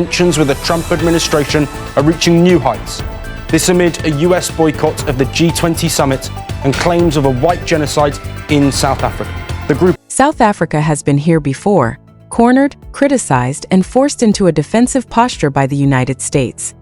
Tensions with the Trump administration are reaching new heights. This amid a US boycott of the G20 summit and claims of a white genocide in South Africa. South Africa has been here before, cornered, criticized, and forced into a defensive posture by the United States.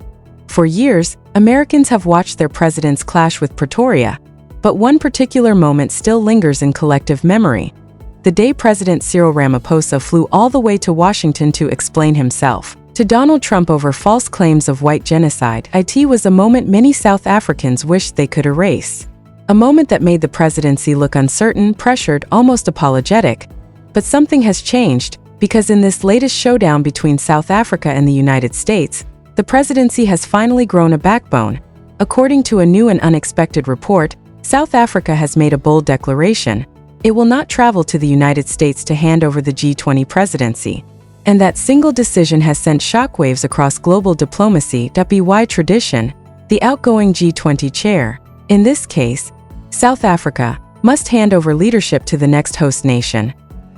For years, Americans have watched their presidents clash with Pretoria, but one particular moment still lingers in collective memory: the day President Cyril Ramaphosa flew all the way to Washington to explain himself to Donald Trump over false claims of white genocide. It was a moment many South Africans wished they could erase. A moment that made the presidency look uncertain, pressured, almost apologetic. But something has changed, because in this latest showdown between South Africa and the United States, the presidency has finally grown a backbone. According to a new and unexpected report, South Africa has made a bold declaration. It will not travel to the United States to hand over the G20 presidency. And that single decision has sent shockwaves across global diplomacy. By tradition, the outgoing G20 chair, in this case, South Africa, must hand over leadership to the next host nation.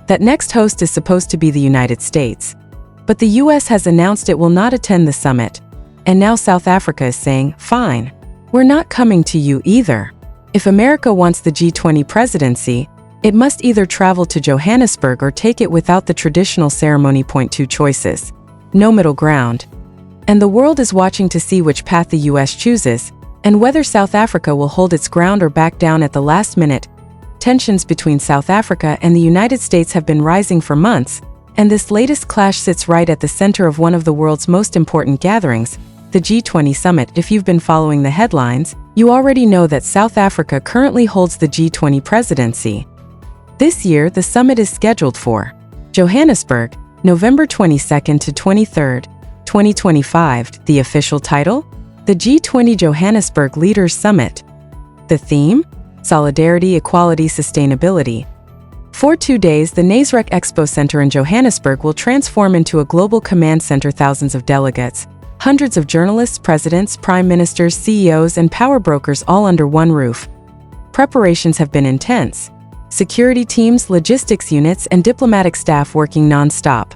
That next host is supposed to be the United States. But the US has announced it will not attend the summit. And now South Africa is saying, fine, we're not coming to you either. If America wants the G20 presidency, it must either travel to Johannesburg or take it without the traditional ceremony. Two choices. No middle ground. And the world is watching to see which path the US chooses, and whether South Africa will hold its ground or back down at the last minute. Tensions between South Africa and the United States have been rising for months, and this latest clash sits right at the center of one of the world's most important gatherings, the G20 summit. If you've been following the headlines, you already know that South Africa currently holds the G20 presidency. This year, the summit is scheduled for Johannesburg, November 22nd to 23rd, 2025. The official title? The G20 Johannesburg Leaders Summit. The theme? Solidarity, Equality, Sustainability. For 2 days, the Nasrec Expo Center in Johannesburg will transform into a global command center. Thousands of delegates, hundreds of journalists, presidents, prime ministers, CEOs, and power brokers all under one roof. Preparations have been intense. Security teams, logistics units, and diplomatic staff working non-stop.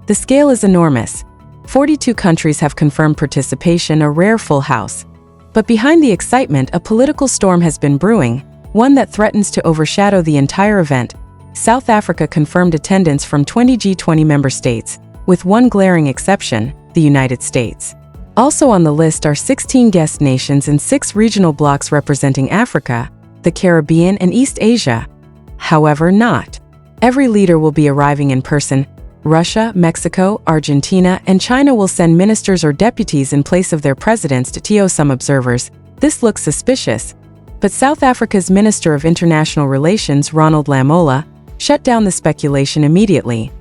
The scale is enormous. 42 countries have confirmed participation, a rare full house. But behind the excitement, a political storm has been brewing, one that threatens to overshadow the entire event. South Africa confirmed attendance from 20 G20 member states, with one glaring exception: the United States. Also on the list are 16 guest nations and 6 regional blocs representing Africa, the Caribbean, and East Asia. However, not every leader will be arriving in person. Russia, Mexico, Argentina, and China will send ministers or deputies in place of their presidents to some observers. This looks suspicious. But South Africa's Minister of International Relations, Ronald Lamola, shut down the speculation immediately.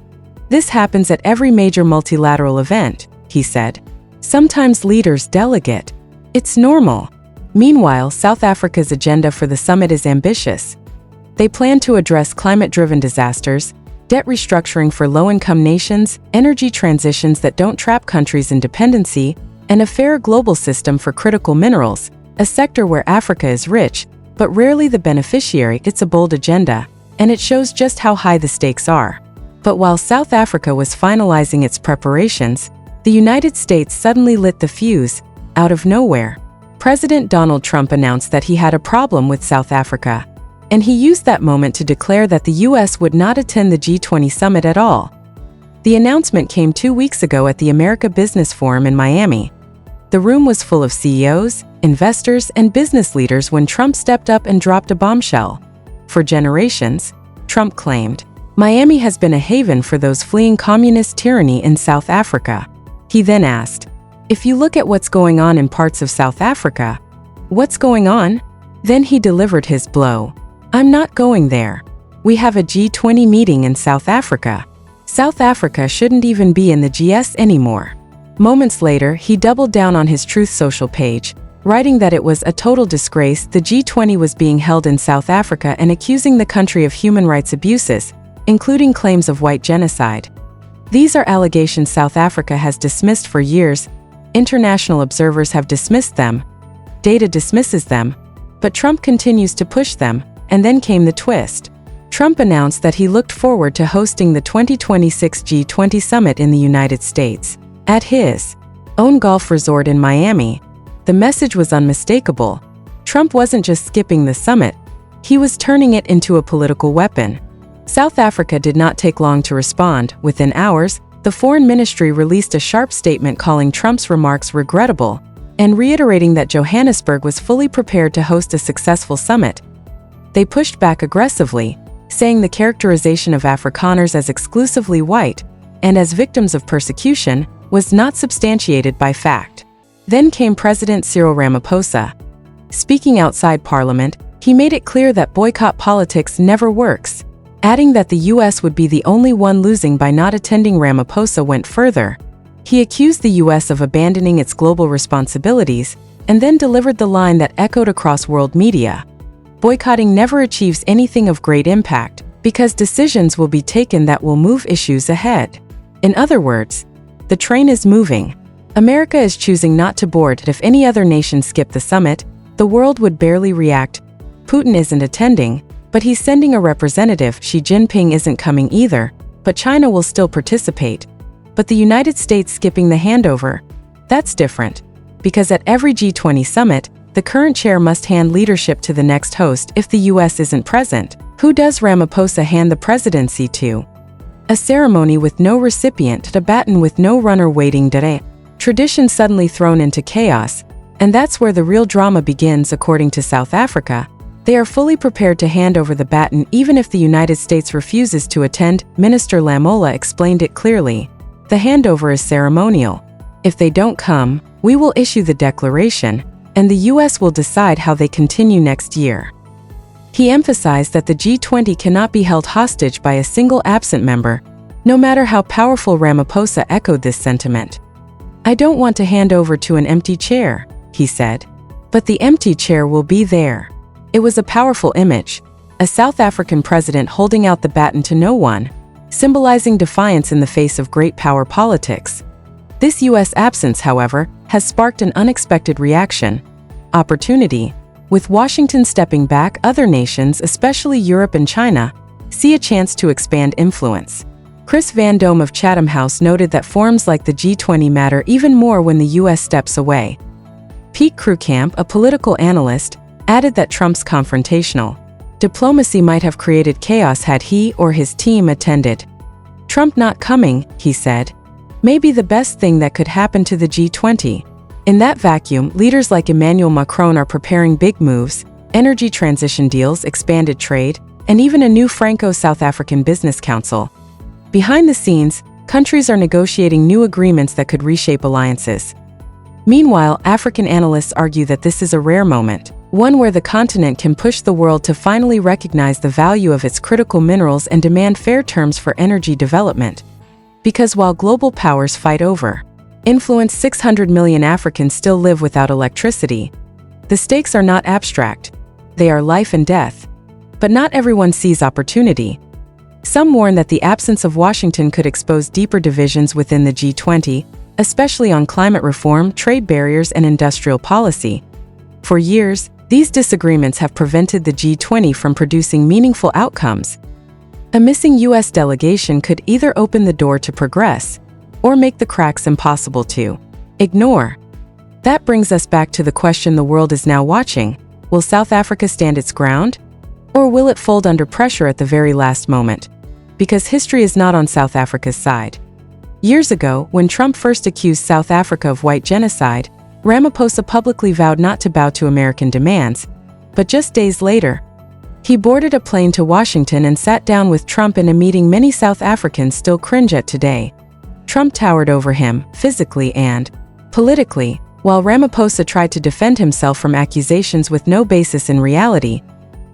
This happens at every major multilateral event, he said. Sometimes leaders delegate. It's normal. Meanwhile, South Africa's agenda for the summit is ambitious. They plan to address climate-driven disasters, debt restructuring for low-income nations, energy transitions that don't trap countries in dependency, and a fair global system for critical minerals, a sector where Africa is rich, but rarely the beneficiary. It's a bold agenda, and it shows just how high the stakes are. But while South Africa was finalizing its preparations, the United States suddenly lit the fuse, out of nowhere. President Donald Trump announced that he had a problem with South Africa. And he used that moment to declare that the US would not attend the G20 summit at all. The announcement came 2 weeks ago at the America Business Forum in Miami. The room was full of CEOs, investors, and business leaders when Trump stepped up and dropped a bombshell. For generations, Trump claimed, Miami has been a haven for those fleeing communist tyranny in South Africa. He then asked, if you look at what's going on in parts of South Africa, what's going on? Then he delivered his blow. I'm not going there. We have a G20 meeting in South Africa. South Africa shouldn't even be in the GS anymore. Moments later, he doubled down on his Truth Social page, writing that it was a total disgrace the G20 was being held in South Africa and accusing the country of human rights abuses, including claims of white genocide. These are allegations South Africa has dismissed for years. International observers have dismissed them. Data dismisses them. But Trump continues to push them. And then came the twist. Trump announced that he looked forward to hosting the 2026 G20 summit in the United States. At his own golf resort in Miami, the message was unmistakable. Trump wasn't just skipping the summit, he was turning it into a political weapon. South Africa did not take long to respond. Within hours, the foreign ministry released a sharp statement calling Trump's remarks regrettable and reiterating that Johannesburg was fully prepared to host a successful summit. They pushed back aggressively, saying the characterization of Afrikaners as exclusively white and as victims of persecution was not substantiated by fact. Then came President Cyril Ramaphosa. Speaking outside Parliament, he made it clear that boycott politics never works, adding that the US would be the only one losing by not attending. Ramaphosa went further. He accused the US of abandoning its global responsibilities and then delivered the line that echoed across world media. Boycotting never achieves anything of great impact because decisions will be taken that will move issues ahead. In other words, the train is moving. America is choosing not to board. If any other nation skipped the summit, the world would barely react. Putin isn't attending, but he's sending a representative. Xi Jinping isn't coming either, but China will still participate. But the United States skipping the handover? That's different. Because at every G20 summit, the current chair must hand leadership to the next host. If the US isn't present, who does Ramaphosa hand the presidency to? A ceremony with no recipient, a baton with no runner waiting. Tradition suddenly thrown into chaos, and that's where the real drama begins. According to South Africa, they are fully prepared to hand over the baton even if the United States refuses to attend. Minister Lamola explained it clearly. The handover is ceremonial. If they don't come, we will issue the declaration, and the US will decide how they continue next year. He emphasized that the G20 cannot be held hostage by a single absent member, no matter how powerful. Ramaphosa echoed this sentiment. I don't want to hand over to an empty chair, he said. But the empty chair will be there. It was a powerful image, a South African president holding out the baton to no one, symbolizing defiance in the face of great power politics. This US absence, however, has sparked an unexpected reaction. Opportunity. With Washington stepping back, other nations, especially Europe and China, see a chance to expand influence. Chris Van Dome of Chatham House noted that forums like the G20 matter even more when the US steps away. Pete Krukamp, a political analyst, added that Trump's confrontational diplomacy might have created chaos had he or his team attended. Trump not coming, he said, may be the best thing that could happen to the G20. In that vacuum, leaders like Emmanuel Macron are preparing big moves: energy transition deals, expanded trade, and even a new Franco-South African business council. Behind the scenes, countries are negotiating new agreements that could reshape alliances. Meanwhile, African analysts argue that this is a rare moment, one where the continent can push the world to finally recognize the value of its critical minerals and demand fair terms for energy development. Because while global powers fight over influence, 600 million Africans still live without electricity. The stakes are not abstract. They are life and death. But not everyone sees opportunity. Some warn that the absence of Washington could expose deeper divisions within the G20, especially on climate reform, trade barriers, and industrial policy. For years, these disagreements have prevented the G20 from producing meaningful outcomes. A missing US delegation could either open the door to progress or make the cracks impossible to ignore. That brings us back to the question the world is now watching: will South Africa stand its ground? Or will it fold under pressure at the very last moment? Because history is not on South Africa's side. Years ago, when Trump first accused South Africa of white genocide, Ramaphosa publicly vowed not to bow to American demands. But just days later, he boarded a plane to Washington and sat down with Trump in a meeting many South Africans still cringe at today. Trump towered over him, physically and politically, while Ramaphosa tried to defend himself from accusations with no basis in reality.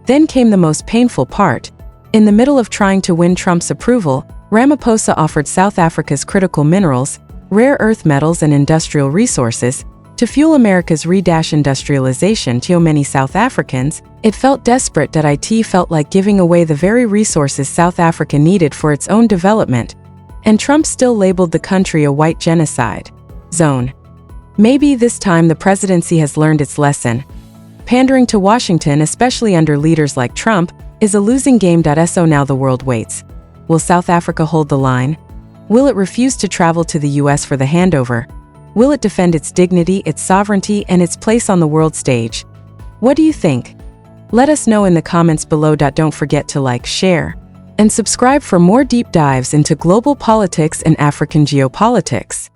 Then came the most painful part. In the middle of trying to win Trump's approval, Ramaphosa offered South Africa's critical minerals, rare earth metals, and industrial resources to fuel America's re-industrialization. To many South Africans, it felt desperate that it felt like giving away the very resources South Africa needed for its own development. And Trump still labeled the country a white genocide zone. Maybe this time the presidency has learned its lesson. Pandering to Washington, especially under leaders like Trump, is a losing game. So now the world waits. Will South Africa hold the line? Will it refuse to travel to the US for the handover? Will it defend its dignity, its sovereignty, and its place on the world stage? What do you think? Let us know in the comments below. Don't forget to like, share, and subscribe for more deep dives into global politics and African geopolitics.